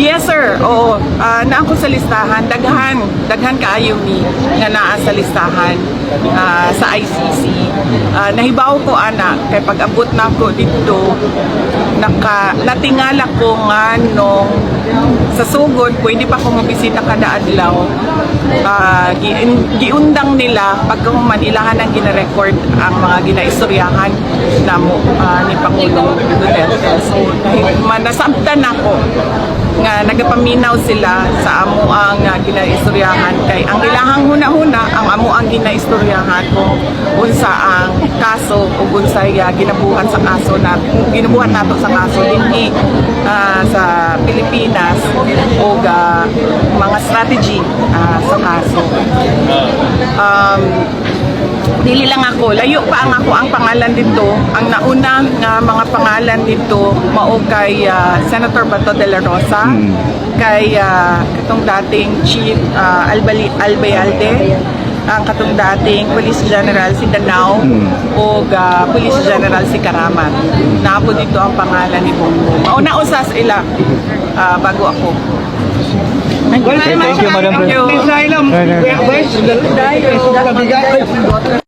Yes sir, oo. Naa ko sa listahan, daghan kaayo ni nga naa sa listahan sa ICC. Nahibaw ko ana kay pag-abot na ko dito natingala ko nga nung sa sugod pwede pa ko mabisita kada adlaw. Giundang nila pagkahuman ilahan ang gina-record ang mga ginaistoryahan namo ni Pangulong Duterte. So nasabtan ako nga nagapaminaw sila sa amo ang ginaistoryahan kay ang ilahang huna-huna ang amo ang ginaistoryahan kung unsa ang kaso o unsay ginabuhat sa kaso na ginabuhat nato sa kaso dinhi sa Pilipinas o mga strategy sa kaso. Dili lang ako, layo pa ang pangalan dito. Ang nauna nga mga pangalan dito mao kay Senator Bato de la Rosa, kay katong dating Chief Albayalde, ang katong dating Police General si Danao o Police General si Karamat. Napo dito ang pangalan ni Bongbong. Mauna usas ila bago ako. Thank you, Madam President. Thank you.